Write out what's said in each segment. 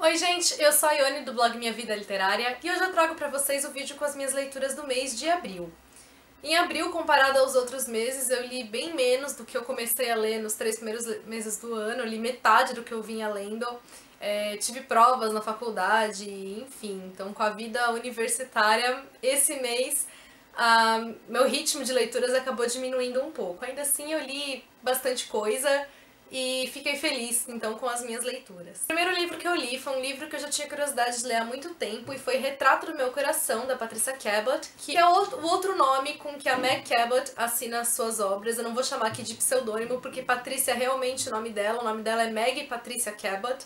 Oi gente, eu sou a Ione do blog Minha Vida Literária e hoje eu trago pra vocês o vídeo com as minhas leituras do mês de abril. Em abril, comparado aos outros meses, eu li bem menos do que eu comecei a ler nos 3 primeiros meses do ano, eu li metade do que eu vinha lendo, tive provas na faculdade, enfim, então com a vida universitária, esse mês meu ritmo de leituras acabou diminuindo um pouco. Ainda assim eu li bastante coisa e fiquei feliz, então, com as minhas leituras. O primeiro livro que eu li foi um livro que eu já tinha curiosidade de ler há muito tempo e foi Retrato do Meu Coração, da Patricia Cabot, que é o outro nome com que a Meg Cabot assina as suas obras. Eu não vou chamar aqui de pseudônimo, porque Patrícia é realmente o nome dela é Meg Patricia Cabot.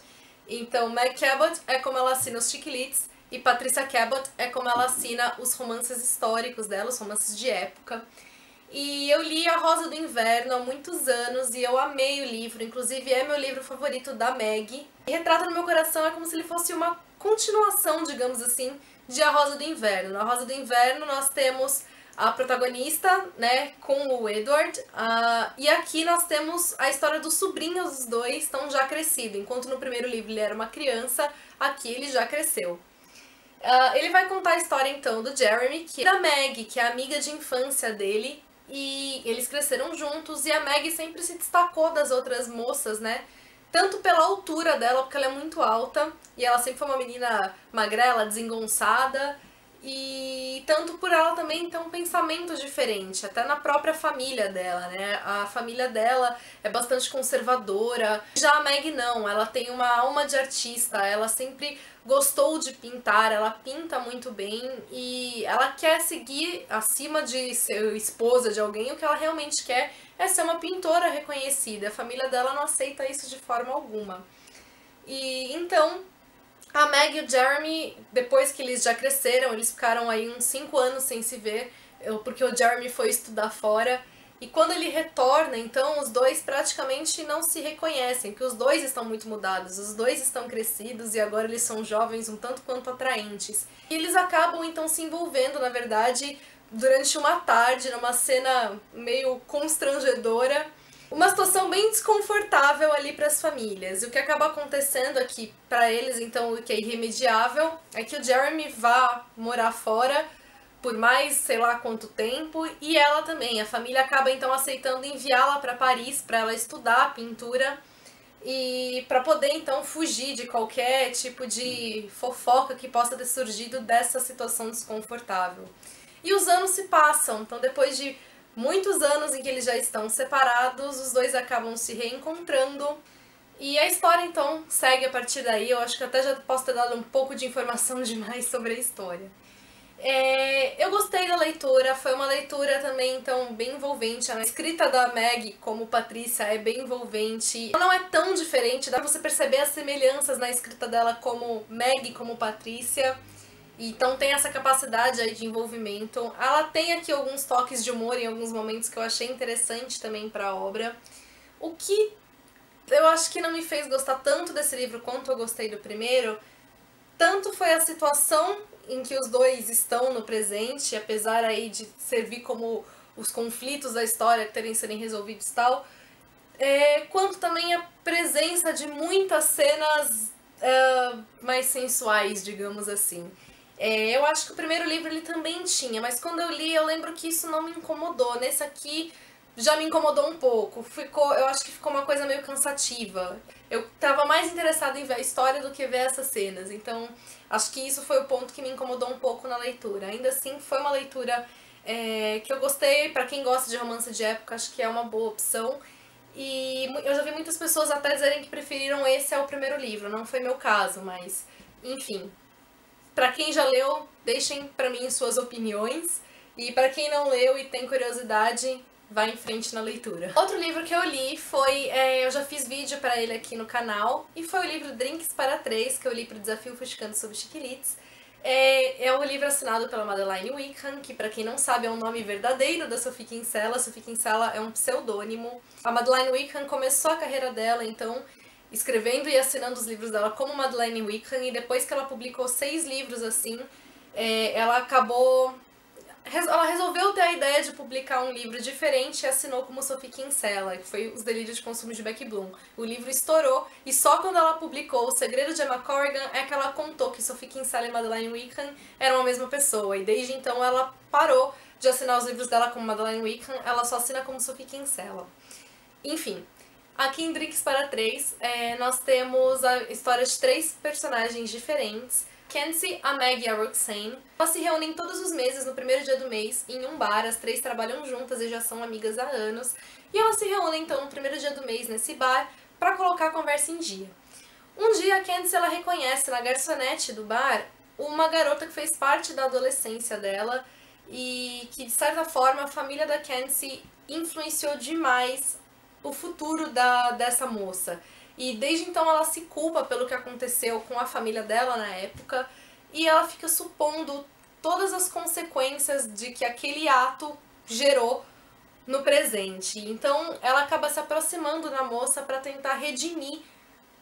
Então, Meg Cabot é como ela assina os chicklists e Patricia Cabot é como ela assina os romances históricos dela, os romances de época. E eu li A Rosa do Inverno há muitos anos e eu amei o livro, inclusive é meu livro favorito da Meg. E Retrato no Meu Coração é como se ele fosse uma continuação, digamos assim, de A Rosa do Inverno. Na Rosa do Inverno nós temos a protagonista, né, com o Edward, e aqui nós temos a história dos sobrinhos dos dois, estão já crescidos. Enquanto no primeiro livro ele era uma criança, aqui ele já cresceu. Ele vai contar a história então do Jeremy, que é da Meg, que é a amiga de infância dele, e eles cresceram juntos e a Meg sempre se destacou das outras moças, né? Tanto pela altura dela, porque ela é muito alta, e ela sempre foi uma menina magrela, desengonçada, e tanto por ela também ter um pensamento diferente, até na própria família dela, né? A família dela é bastante conservadora. Já a Meg não, ela tem uma alma de artista, ela sempre gostou de pintar, ela pinta muito bem e ela quer seguir acima de ser esposa de alguém, o que ela realmente quer é ser uma pintora reconhecida. A família dela não aceita isso de forma alguma. E então a Meg e o Jeremy, depois que eles já cresceram, eles ficaram aí uns 5 anos sem se ver, porque o Jeremy foi estudar fora. E quando ele retorna, então, os dois praticamente não se reconhecem, porque os dois estão muito mudados, os dois estão crescidos e agora eles são jovens um tanto quanto atraentes. E eles acabam, então, se envolvendo, na verdade, durante uma tarde, numa cena meio constrangedora, uma situação bem desconfortável ali para as famílias. E o que acaba acontecendo aqui para eles, então, o que é irremediável, é que o Jeremy vá morar fora por mais sei lá quanto tempo, e ela também. A família acaba então aceitando enviá-la para Paris para ela estudar pintura e para poder então fugir de qualquer tipo de fofoca que possa ter surgido dessa situação desconfortável. E os anos se passam, então depois de muitos anos em que eles já estão separados, os dois acabam se reencontrando. E a história então segue a partir daí. Eu acho que até já posso ter dado um pouco de informação demais sobre a história. Eu gostei da leitura, foi uma leitura também então bem envolvente. A escrita da Meg como Patrícia é bem envolvente. Ela não é tão diferente, dá pra você perceber as semelhanças na escrita dela como Meg, como Patrícia. Então tem essa capacidade aí de envolvimento. Ela tem aqui alguns toques de humor em alguns momentos que eu achei interessante também pra obra. O que eu acho que não me fez gostar tanto desse livro quanto eu gostei do primeiro, tanto foi a situação em que os dois estão no presente, apesar aí de servir como os conflitos da história terem serem resolvidos e tal, quanto também a presença de muitas cenas mais sensuais, digamos assim. Eu acho que o primeiro livro ele também tinha, mas quando eu li eu lembro que isso não me incomodou. Nesse aqui já me incomodou um pouco. Eu acho que ficou uma coisa meio cansativa. Eu tava mais interessada em ver a história do que ver essas cenas, então acho que isso foi o ponto que me incomodou um pouco na leitura. Ainda assim, foi uma leitura que eu gostei. Pra quem gosta de romance de época, acho que é uma boa opção. E eu já vi muitas pessoas até dizerem que preferiram esse ao primeiro livro. Não foi meu caso, mas enfim. Pra quem já leu, deixem pra mim suas opiniões. E pra quem não leu e tem curiosidade, vá em frente na leitura. Outro livro que eu li foi, eu já fiz vídeo pra ele aqui no canal, e foi o livro Drinks para Três, que eu li pro Desafio Fuxicando sobre Chiquilites. É um livro assinado pela Madeleine Wickham, que pra quem não sabe é o nome verdadeiro da Sophie Kinsella. Sophie Kinsella é um pseudônimo. A Madeleine Wickham começou a carreira dela, então, escrevendo e assinando os livros dela como Madeleine Wickham, e depois que ela publicou 6 livros assim, ela acabou ela resolveu ter a ideia de publicar um livro diferente e assinou como Sophie Kinsella, que foi Os Delírios de Consumo de Becky Bloom. O livro estourou e só quando ela publicou O Segredo de Emma Corrigan é que ela contou que Sophie Kinsella e Madeleine Wickham eram a mesma pessoa. E desde então ela parou de assinar os livros dela como Madeleine Wickham, ela só assina como Sophie Kinsella. Enfim, aqui em Drinks para Três, nós temos a história de 3 personagens diferentes. Kenzie, a Meg e a Roxane. Elas se reúnem todos os meses, no primeiro dia do mês, em um bar. As 3 trabalham juntas e já são amigas há anos. E elas se reúnem, então, no primeiro dia do mês nesse bar, para colocar a conversa em dia. Um dia, a Kenzie, ela reconhece na garçonete do bar uma garota que fez parte da adolescência dela e que, de certa forma, a família da Kenzie influenciou demais o futuro dessa moça. E desde então ela se culpa pelo que aconteceu com a família dela na época e ela fica supondo todas as consequências de que aquele ato gerou no presente. Então ela acaba se aproximando da moça para tentar redimir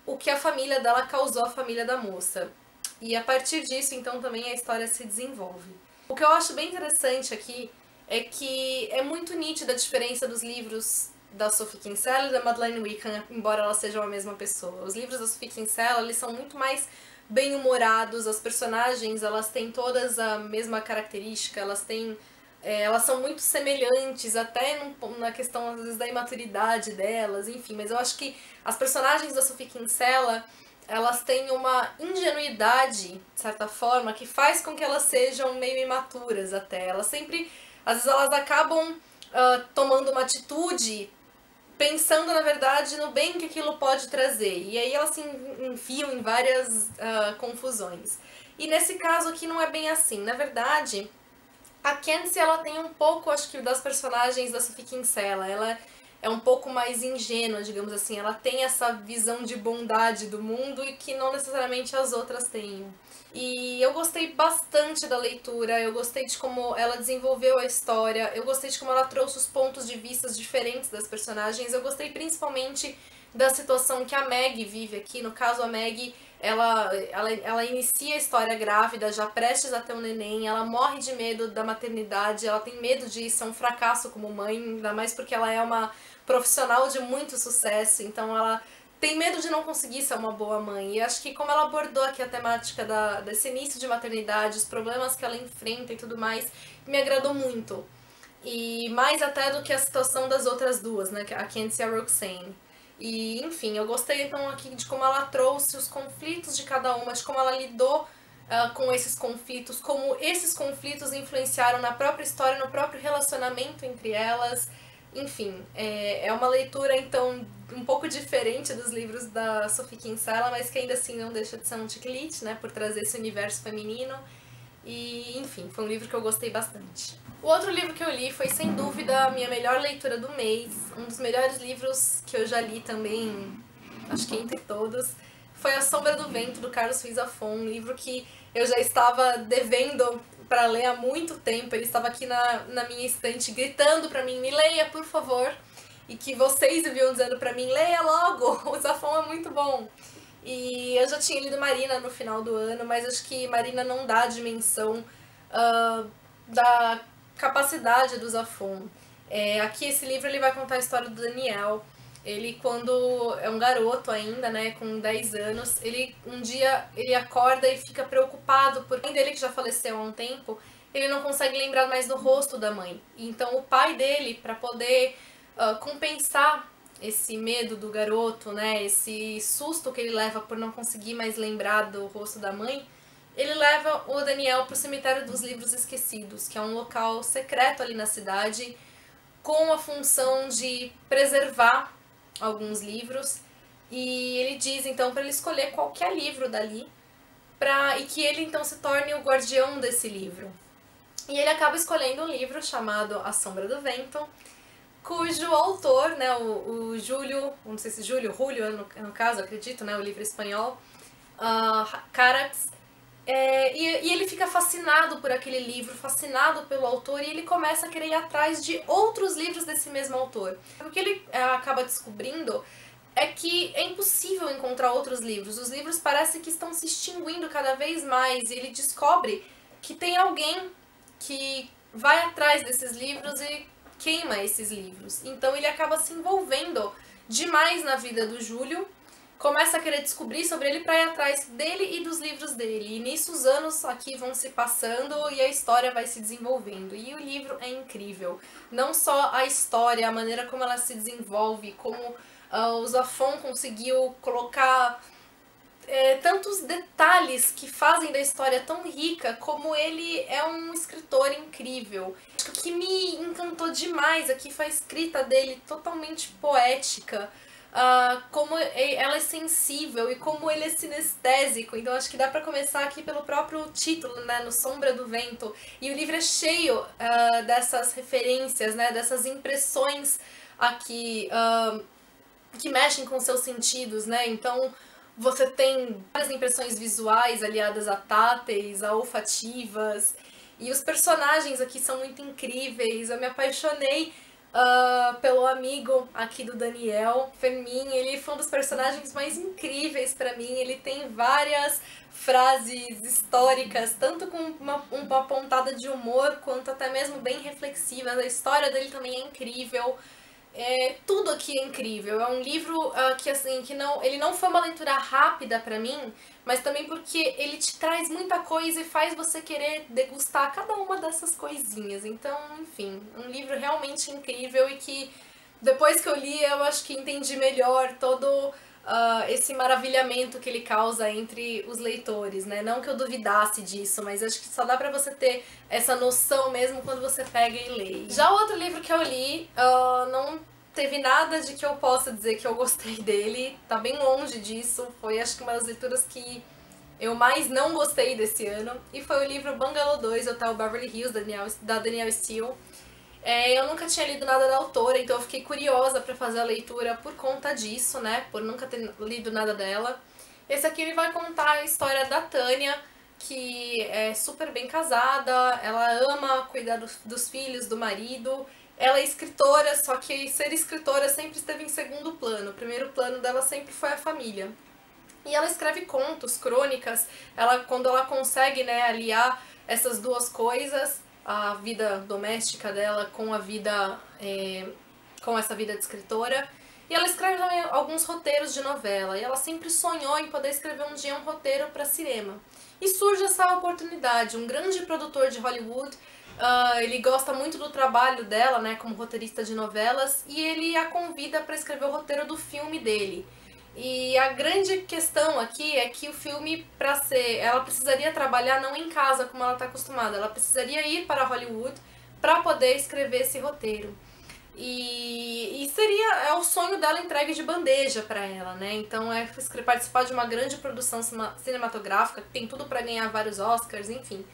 o que a família dela causou à família da moça. E a partir disso, então, também a história se desenvolve. O que eu acho bem interessante aqui é que é muito nítida a diferença dos livros da Sophie Kinsella e da Madeleine Wickham, embora elas sejam a mesma pessoa. Os livros da Sophie Kinsella, eles são muito mais bem-humorados, as personagens, elas têm todas a mesma característica, elas são muito semelhantes, até na questão, às vezes, da imaturidade delas, enfim, mas eu acho que as personagens da Sophie Kinsella, elas têm uma ingenuidade, de certa forma, que faz com que elas sejam meio imaturas até. Elas sempre, às vezes elas acabam tomando uma atitude pensando, na verdade, no bem que aquilo pode trazer. E aí elas se enfiam em várias confusões. E nesse caso aqui não é bem assim. Na verdade, a Kenzie, ela tem um pouco, acho que, das personagens da Sophie Kinsella. Ela é um pouco mais ingênua, digamos assim. Ela tem essa visão de bondade do mundo e que não necessariamente as outras têm. E eu gostei bastante da leitura, eu gostei de como ela desenvolveu a história, eu gostei de como ela trouxe os pontos de vista diferentes das personagens, eu gostei principalmente da situação que a Meg vive aqui. No caso, a Meg, ela inicia a história grávida, já prestes a ter um neném, ela morre de medo da maternidade, ela tem medo de ser um fracasso como mãe, ainda mais porque ela é uma profissional de muito sucesso, então ela tem medo de não conseguir ser uma boa mãe. E acho que como ela abordou aqui a temática desse início de maternidade, os problemas que ela enfrenta e tudo mais, me agradou muito. E mais até do que a situação das outras duas, né, a Kenzie e a Roxane. E, enfim, eu gostei então aqui de como ela trouxe os conflitos de cada uma, de como ela lidou com esses conflitos, como esses conflitos influenciaram na própria história, no próprio relacionamento entre elas. Enfim, é uma leitura, então, um pouco diferente dos livros da Sophie Kinsella, mas que ainda assim não deixa de ser um ticlite, né, por trazer esse universo feminino. E, enfim, foi um livro que eu gostei bastante. O outro livro que eu li foi, sem dúvida, a minha melhor leitura do mês, um dos melhores livros que eu já li também, acho que entre todos, foi A Sombra do Vento, do Carlos Ruiz Zafón, um livro que eu já estava devendo para ler há muito tempo. Ele estava aqui na minha estante gritando para mim, me leia, por favor. E que vocês viviam dizendo para mim, leia logo, o Zafón é muito bom. E eu já tinha lido Marina no final do ano, mas acho que Marina não dá a dimensão da capacidade do Zafón. Aqui esse livro ele vai contar a história do Daniel. Ele, quando é um garoto ainda, né, com 10 anos, um dia ele acorda e fica preocupado por mãe dele, que já faleceu há um tempo, ele não consegue lembrar mais do rosto da mãe. Então o pai dele, para poder compensar esse medo do garoto, né, esse susto que ele leva por não conseguir mais lembrar do rosto da mãe, ele leva o Daniel para o Cemitério dos Livros Esquecidos, que é um local secreto ali na cidade, com a função de preservar alguns livros, e ele diz então para ele escolher qualquer livro dali e que ele então se torne o guardião desse livro. E ele acaba escolhendo um livro chamado A Sombra do Vento, cujo autor, né, o Júlio, não sei se Julio no caso, acredito, né, o livro espanhol, Carax, e ele fica fascinado por aquele livro, fascinado pelo autor, e ele começa a querer ir atrás de outros livros desse mesmo autor. O que ele acaba descobrindo é que é impossível encontrar outros livros. Os livros parecem que estão se extinguindo cada vez mais, e ele descobre que tem alguém que vai atrás desses livros e queima esses livros. Então ele acaba se envolvendo demais na vida do Júlio, começa a querer descobrir sobre ele para ir atrás dele e dos livros dele. E nisso os anos aqui vão se passando e a história vai se desenvolvendo. E o livro é incrível. Não só a história, a maneira como ela se desenvolve, como o Zafón conseguiu colocar tantos detalhes que fazem da história tão rica, como ele é um escritor incrível. O que me encantou demais aqui foi a escrita dele, totalmente poética, como ela é sensível e como ele é sinestésico. Então acho que dá pra começar aqui pelo próprio título, né, No Sombra do Vento. E o livro é cheio dessas referências, né, dessas impressões aqui que mexem com seus sentidos, né? Então você tem várias impressões visuais aliadas a táteis, a olfativas, e os personagens aqui são muito incríveis. Eu me apaixonei pelo amigo aqui do Daniel, Fermin. Ele foi um dos personagens mais incríveis pra mim. Ele tem várias frases históricas, tanto com uma pontada de humor, quanto até mesmo bem reflexivas. A história dele também é incrível. Tudo aqui é incrível. É um livro que assim, ele não foi uma leitura rápida pra mim, mas também porque ele te traz muita coisa e faz você querer degustar cada uma dessas coisinhas. Então, enfim, um livro realmente incrível e que depois que eu li, eu acho que entendi melhor todo esse maravilhamento que ele causa entre os leitores, né? Não que eu duvidasse disso, mas acho que só dá pra você ter essa noção mesmo quando você pega e lê. Já o outro livro que eu li, não teve nada de que eu possa dizer que eu gostei dele, tá bem longe disso. Foi acho que uma das leituras que eu mais não gostei desse ano, e foi o livro Bungalow 2, Hotel Beverly Hills, da Danielle Steel. Eu nunca tinha lido nada da autora, então eu fiquei curiosa pra fazer a leitura por conta disso, né? Por nunca ter lido nada dela. Esse aqui ele vai contar a história da Tânia, que é super bem casada, ela ama cuidar dos filhos, do marido. Ela é escritora, só que ser escritora sempre esteve em segundo plano. O primeiro plano dela sempre foi a família. E ela escreve contos, crônicas, quando ela consegue, né, aliar essas duas coisas, a vida doméstica dela com a vida, com essa vida de escritora. E ela escreve também alguns roteiros de novela, e ela sempre sonhou em poder escrever um dia um roteiro para cinema. E surge essa oportunidade, um grande produtor de Hollywood, ele gosta muito do trabalho dela, né, como roteirista de novelas, e ele a convida para escrever o roteiro do filme dele. E a grande questão aqui é que o filme, ela precisaria trabalhar não em casa como ela está acostumada, ela precisaria ir para Hollywood para poder escrever esse roteiro. E é o sonho dela entregue de bandeja para ela, né? Então participar de uma grande produção cinematográfica, que tem tudo para ganhar vários Oscars, enfim.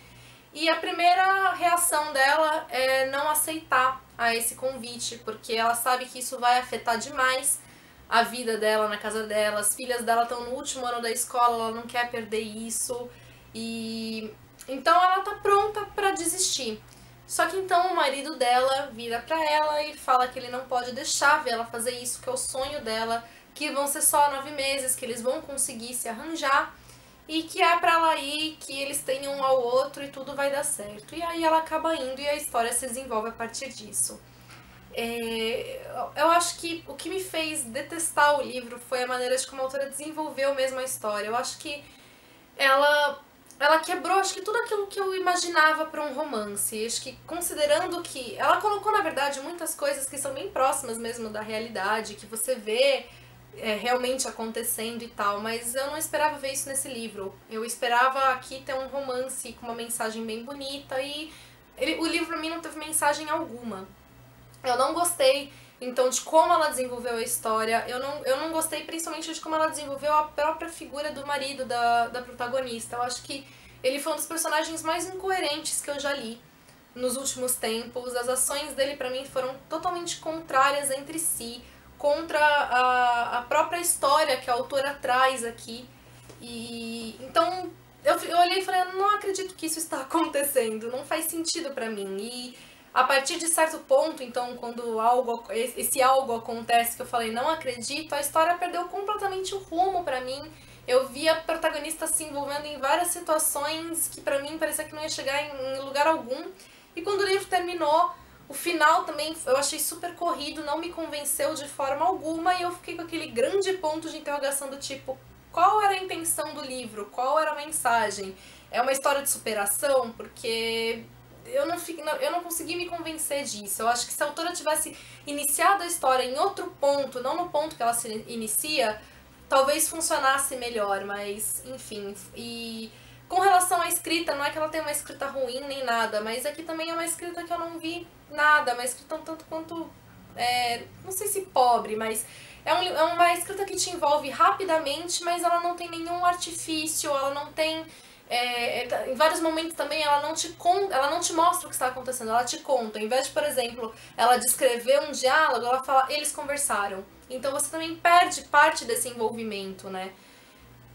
E a primeira reação dela é não aceitar esse convite, porque ela sabe que isso vai afetar demais a vida dela na casa dela. As filhas dela estão no último ano da escola, ela não quer perder isso. E então ela tá pronta para desistir. Só que então o marido dela vira pra ela e fala que ele não pode deixar ela fazer isso, que é o sonho dela, que vão ser só 9 meses, que eles vão conseguir se arranjar e que é pra ela ir, que eles têm um ao outro e tudo vai dar certo. E aí ela acaba indo e a história se desenvolve a partir disso. Eu acho que o que me fez detestar o livro foi a maneira de como a autora desenvolveu mesmo a história. Eu acho que ela quebrou, acho que tudo aquilo que eu imaginava para um romance. Acho que considerando que ela colocou, na verdade, muitas coisas que são bem próximas mesmo da realidade, que você vê realmente acontecendo e tal, mas eu não esperava ver isso nesse livro. Eu esperava aqui ter um romance com uma mensagem bem bonita e o livro pra mim não teve mensagem alguma. Eu não gostei, então, de como ela desenvolveu a história. Eu não gostei principalmente de como ela desenvolveu a própria figura do marido da protagonista. Eu acho que ele foi um dos personagens mais incoerentes que eu já li nos últimos tempos. As ações dele, pra mim, foram totalmente contrárias entre si, contra a própria história que a autora traz aqui. E então eu olhei e falei, eu não acredito que isso está acontecendo, não faz sentido pra mim. E a partir de certo ponto, então, quando esse algo acontece que eu falei, não acredito, a história perdeu completamente o rumo pra mim. Eu vi a protagonista se envolvendo em várias situações que pra mim parecia que não ia chegar em lugar algum. E quando o livro terminou, o final também eu achei super corrido, não me convenceu de forma alguma, e eu fiquei com aquele grande ponto de interrogação do tipo, qual era a intenção do livro? Qual era a mensagem? É uma história de superação? Porque eu não consegui me convencer disso. Eu acho que se a autora tivesse iniciado a história em outro ponto, não no ponto que ela se inicia, talvez funcionasse melhor, mas enfim. E com relação à escrita, não é que ela tenha uma escrita ruim nem nada, mas aqui também é uma escrita que eu não vi nada, uma escrita um tanto quanto, não sei se pobre, mas é uma escrita que te envolve rapidamente, mas ela não tem nenhum artifício, ela não tem... em vários momentos também ela não te mostra o que está acontecendo, ela te conta. Ao invés de, por exemplo, ela descrever um diálogo, ela fala, eles conversaram. Então você também perde parte desse envolvimento, né?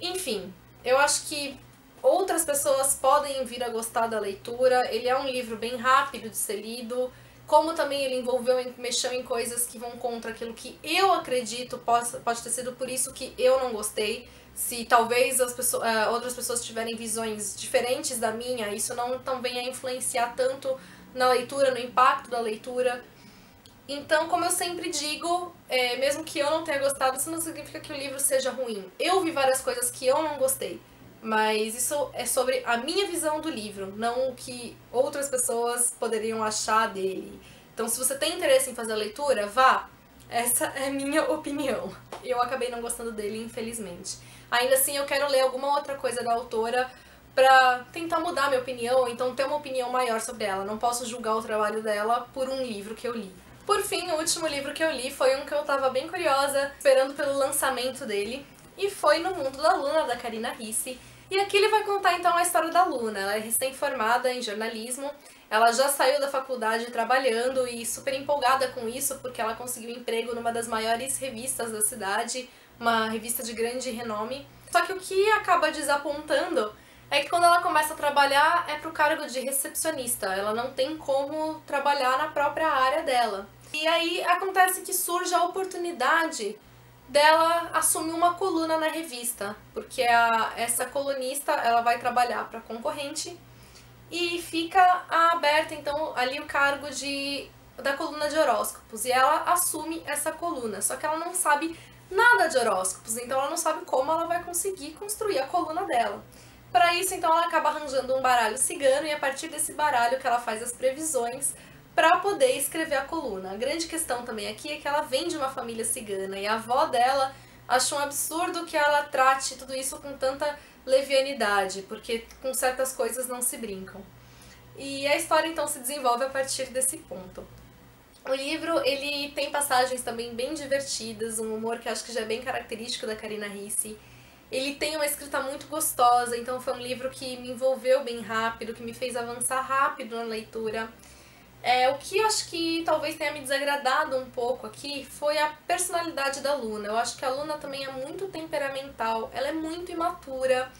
Enfim, eu acho que outras pessoas podem vir a gostar da leitura. Ele é um livro bem rápido de ser lido, como também ele mexeu em coisas que vão contra aquilo que eu acredito, pode ter sido por isso que eu não gostei. Se talvez outras pessoas tiverem visões diferentes da minha, isso não venha a influenciar tanto na leitura, no impacto da leitura. Então, como eu sempre digo, mesmo que eu não tenha gostado, isso não significa que o livro seja ruim. Eu vi várias coisas que eu não gostei, mas isso é sobre a minha visão do livro, não o que outras pessoas poderiam achar dele. Então, se você tem interesse em fazer a leitura, vá. Essa é a minha opinião. Eu acabei não gostando dele, infelizmente. Ainda assim, eu quero ler alguma outra coisa da autora pra tentar mudar minha opinião, ou então ter uma opinião maior sobre ela. Não posso julgar o trabalho dela por um livro que eu li. Por fim, o último livro que eu li foi um que eu tava bem curiosa, esperando pelo lançamento dele, e foi No Mundo da Luna, da Karina Ricci. E aqui ele vai contar então a história da Luna. Ela é recém-formada em jornalismo, ela já saiu da faculdade trabalhando e super empolgada com isso, porque ela conseguiu emprego numa das maiores revistas da cidade, uma revista de grande renome. Só que o que acaba desapontando é que quando ela começa a trabalhar é pro cargo de recepcionista, ela não tem como trabalhar na própria área dela. E aí acontece que surge a oportunidade dela assumir uma coluna na revista, porque essa colunista ela vai trabalhar para concorrente e fica aberta então ali o cargo da coluna de horóscopos, e ela assume essa coluna, só que ela não sabe nada de horóscopos, então ela não sabe como ela vai conseguir construir a coluna dela. Para isso, então, ela acaba arranjando um baralho cigano, e a partir desse baralho que ela faz as previsões para poder escrever a coluna. A grande questão também aqui é que ela vem de uma família cigana, e a avó dela acha um absurdo que ela trate tudo isso com tanta levianidade, porque com certas coisas não se brincam. E a história então se desenvolve a partir desse ponto. O livro, ele tem passagens também bem divertidas, um humor que acho que já é bem característico da Karina Ricci. Ele tem uma escrita muito gostosa, então foi um livro que me envolveu bem rápido, que me fez avançar rápido na leitura. O que eu acho que talvez tenha me desagradado um pouco aqui foi a personalidade da Luna. Eu acho que a Luna também é muito temperamental, ela é muito imatura.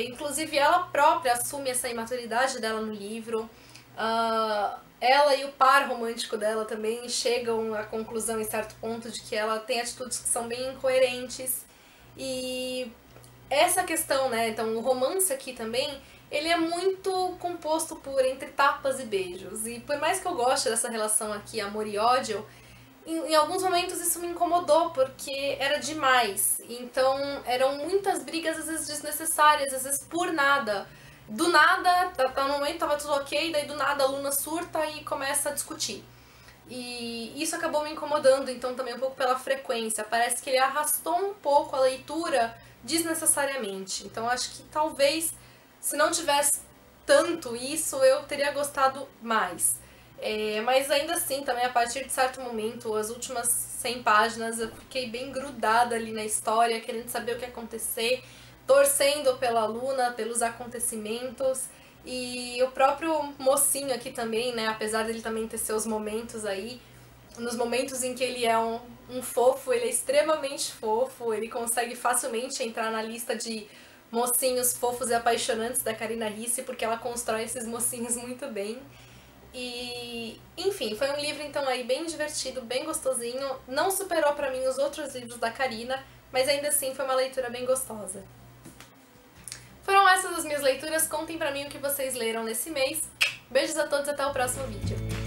Inclusive ela própria assume essa imaturidade dela no livro. Ela e o par romântico dela também chegam à conclusão em certo ponto de que ela tem atitudes que são bem incoerentes. E essa questão, né, então o romance aqui também, ele é muito composto por entre tapas e beijos. E por mais que eu goste dessa relação aqui, amor e ódio, em alguns momentos isso me incomodou, porque era demais. Então eram muitas brigas, às vezes desnecessárias, às vezes por nada. Do nada, no momento tava tudo ok, daí do nada a Luna surta e começa a discutir. E isso acabou me incomodando, então também um pouco pela frequência. Parece que ele arrastou um pouco a leitura desnecessariamente. Então acho que talvez, se não tivesse tanto isso, eu teria gostado mais. Mas ainda assim, também a partir de certo momento, as últimas 100 páginas, eu fiquei bem grudada ali na história, querendo saber o que ia acontecer, torcendo pela Luna, pelos acontecimentos. E o próprio mocinho aqui também, né, apesar dele também ter seus momentos aí, nos momentos em que ele é um fofo, ele é extremamente fofo, ele consegue facilmente entrar na lista de mocinhos fofos e apaixonantes da Karina Ricci, porque ela constrói esses mocinhos muito bem. E, enfim, foi um livro então aí bem divertido, bem gostosinho, não superou pra mim os outros livros da Karina, mas ainda assim foi uma leitura bem gostosa. Foram essas as minhas leituras, contem pra mim o que vocês leram nesse mês. Beijos a todos, até o próximo vídeo.